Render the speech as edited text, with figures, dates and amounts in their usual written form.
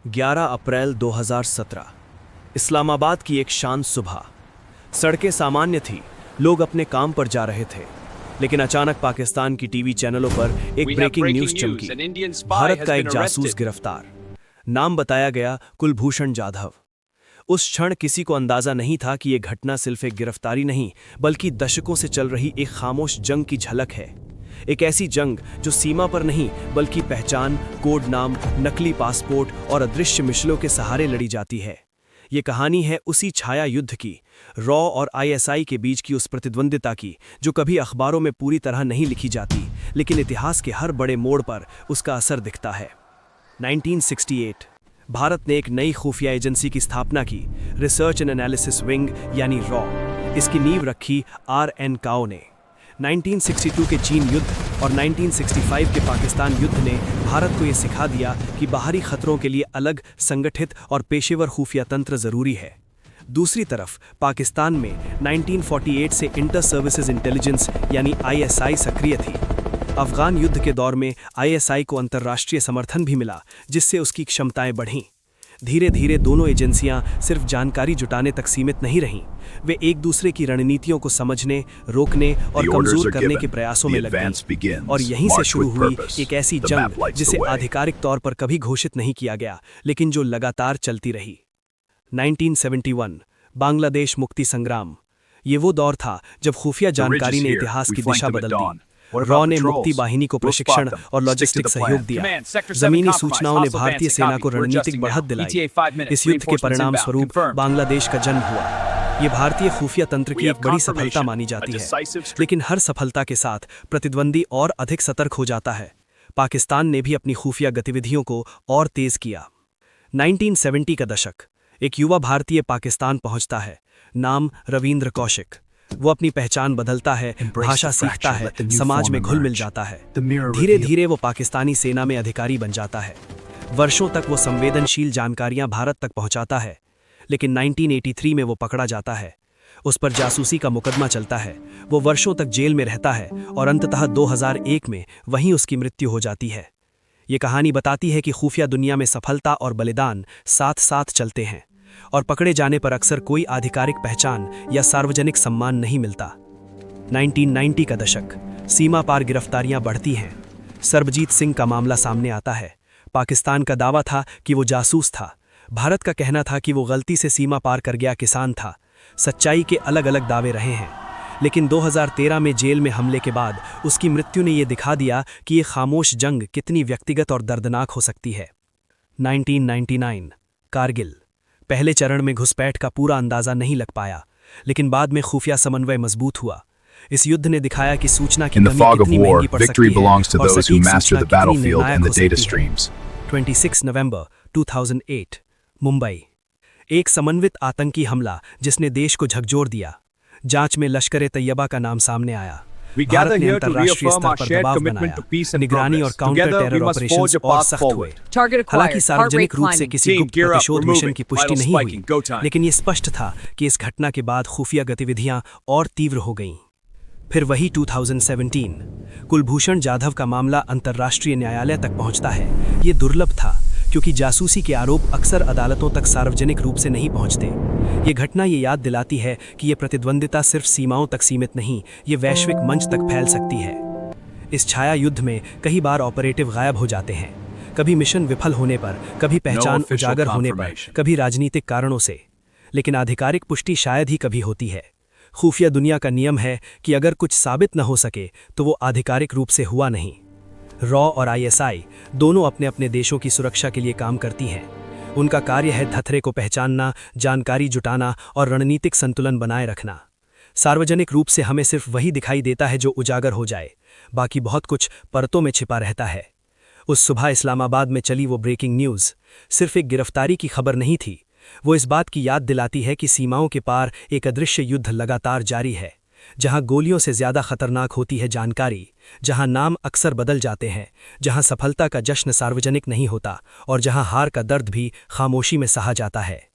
11 अप्रैल 2017 इस्लामाबाद की एक शांत सुबह। सड़कें सामान्य थी, लोग अपने काम पर जा रहे थे, लेकिन अचानक पाकिस्तान की टीवी चैनलों पर एक ब्रेकिंग न्यूज चमकी। भारत का एक जासूस गिरफ्तार। नाम बताया गया कुलभूषण जाधव। उस क्षण किसी को अंदाजा नहीं था कि यह घटना सिर्फ एक गिरफ्तारी नहीं, बल्कि दशकों से चल रही एक खामोश जंग की झलक है। एक ऐसी जंग जो सीमा पर नहीं, बल्कि पहचान, कोड नाम, नकली पासपोर्ट और अदृश्य मिशलों के सहारे लड़ी जाती है। ये कहानी है उसी छाया युद्ध की, रॉ और आईएसआई के बीच की उस प्रतिद्वंदिता की, जो कभी अखबारों में पूरी तरह नहीं लिखी जाती, लेकिन इतिहास के हर बड़े मोड़ पर उसका असर दिखता है। 1968 भारत ने एक नई खुफिया एजेंसी की स्थापना की, रिसर्च एंड एनालिसिस विंग यानी रॉ। इसकी नींव रखी RN काओ ने। 1962 के चीन युद्ध और 1965 के पाकिस्तान युद्ध ने भारत को यह सिखा दिया कि बाहरी खतरों के लिए अलग, संगठित और पेशेवर खुफिया तंत्र जरूरी है। दूसरी तरफ पाकिस्तान में 1948 से इंटर सर्विसेज इंटेलिजेंस यानी ISI सक्रिय थी। अफगान युद्ध के दौर में ISI को अंतर्राष्ट्रीय समर्थन भी मिला, जिससे उसकी क्षमताएं बढ़ीं। धीरे धीरे दोनों एजेंसियां सिर्फ जानकारी जुटाने तक सीमित नहीं रहीं, वे एक दूसरे की रणनीतियों को समझने, रोकने और कमजोर करने के प्रयासों में लग गईं। और यहीं से शुरू हुई एक ऐसी जंग जिसे आधिकारिक तौर पर कभी घोषित नहीं किया गया, लेकिन जो लगातार चलती रही। 1971 बांग्लादेश मुक्ति संग्राम। ये वो दौर था जब खुफिया जानकारी ने इतिहास की दिशा बदल दी। रॉ ने मुक्ति वाहिनी को प्रशिक्षण और लॉजिस्टिक सहयोग दिया। जमीनी सूचनाओं ने भारतीय सेना को रणनीतिक बढ़त दिलाई। इस युद्ध के परिणाम स्वरूप बांग्लादेश का जन्म हुआ। ये भारतीय खुफिया तंत्र की एक बड़ी सफलता मानी जाती है, लेकिन हर सफलता के साथ प्रतिद्वंदी और अधिक सतर्क हो जाता है। पाकिस्तान ने भी अपनी खुफिया गतिविधियों को और तेज किया। 1970 का दशक। एक युवा भारतीय पाकिस्तान पहुंचता है, नाम रविंद्र कौशिक। वो अपनी पहचान बदलता है, भाषा सीखता है, समाज में घुल मिल जाता है। धीरे धीरे वो पाकिस्तानी सेना में अधिकारी बन जाता है। वर्षों तक वो संवेदनशील जानकारियां भारत तक पहुंचाता है, लेकिन 1983 में वो पकड़ा जाता है। उस पर जासूसी का मुकदमा चलता है। वो वर्षों तक जेल में रहता है और अंततः 2001 में वहीं उसकी मृत्यु हो जाती है। ये कहानी बताती है कि खुफिया दुनिया में सफलता और बलिदान साथ साथ चलते हैं, और पकड़े जाने पर अक्सर कोई आधिकारिक पहचान या सार्वजनिक सम्मान नहीं मिलता। 1990 का दशक। सीमा पार गिरफ्तारियां बढ़ती हैं। सरबजीत सिंह का मामला सामने आता है। पाकिस्तान का दावा था कि वो जासूस था। भारत का कहना था कि वो गलती से सीमा पार कर गया किसान था। सच्चाई के अलग अलग दावे रहे हैं, लेकिन 2013 में जेल में हमले के बाद उसकी मृत्यु ने यह दिखा दिया कि ये खामोश जंग कितनी व्यक्तिगत और दर्दनाक हो सकती है। 1999 कारगिल। पहले चरण में घुसपैठ का पूरा अंदाजा नहीं लग पाया, लेकिन बाद में खुफिया समन्वय मजबूत हुआ। इस युद्ध ने दिखाया कि सूचना की कमी कितनी महंगी पड़ सकती है और सटीक सूचना कितनी निर्णायक हो सकती है। 26 नवंबर 2008 मुंबई। एक समन्वित आतंकी हमला जिसने देश को झकझोर दिया। जांच में लश्कर-ए-तैयबा का नाम सामने आया। भारत ने अंतर्राष्ट्रीय स्तर पर दबाव बनाया। निगरानी और काउंटर टेरर ऑपरेशंस और सख्त हुए। हालांकि सार्वजनिक रूप से किसी गुप्त प्रतिशोध मिशन की पुष्टि नहीं हुई, लेकिन ये स्पष्ट था कि इस घटना के बाद खुफिया गतिविधियां और तीव्र हो गईं। फिर वही 2017 कुलभूषण जाधव का मामला अंतर्राष्ट्रीय न्यायालय तक पहुंचता है। ये दुर्लभ था, क्योंकि जासूसी के आरोप अक्सर अदालतों तक सार्वजनिक रूप से नहीं पहुंचते। ये घटना ये याद दिलाती है कि ये प्रतिद्वंदिता सिर्फ सीमाओं तक सीमित नहीं, ये वैश्विक मंच तक फैल सकती है। इस छाया युद्ध में कई बार ऑपरेटिव गायब हो जाते हैं, कभी मिशन विफल होने पर, कभी पहचान उजागर होने पर, कभी राजनीतिक कारणों से, लेकिन आधिकारिक पुष्टि शायद ही कभी होती है। खुफिया दुनिया का नियम है कि अगर कुछ साबित न हो सके तो वो आधिकारिक रूप से हुआ नहीं। रॉ और ISI दोनों अपने अपने देशों की सुरक्षा के लिए काम करती हैं। उनका कार्य है धथरे को पहचानना, जानकारी जुटाना और रणनीतिक संतुलन बनाए रखना। सार्वजनिक रूप से हमें सिर्फ वही दिखाई देता है जो उजागर हो जाए, बाकी बहुत कुछ परतों में छिपा रहता है। उस सुबह इस्लामाबाद में चली वो ब्रेकिंग न्यूज़ सिर्फ एक गिरफ्तारी की खबर नहीं थी, वो इस बात की याद दिलाती है कि सीमाओं के पार एक अदृश्य युद्ध लगातार जारी है, जहां गोलियों से ज्यादा खतरनाक होती है जानकारी, जहां नाम अक्सर बदल जाते हैं, जहां सफलता का जश्न सार्वजनिक नहीं होता और जहां हार का दर्द भी खामोशी में सहा जाता है।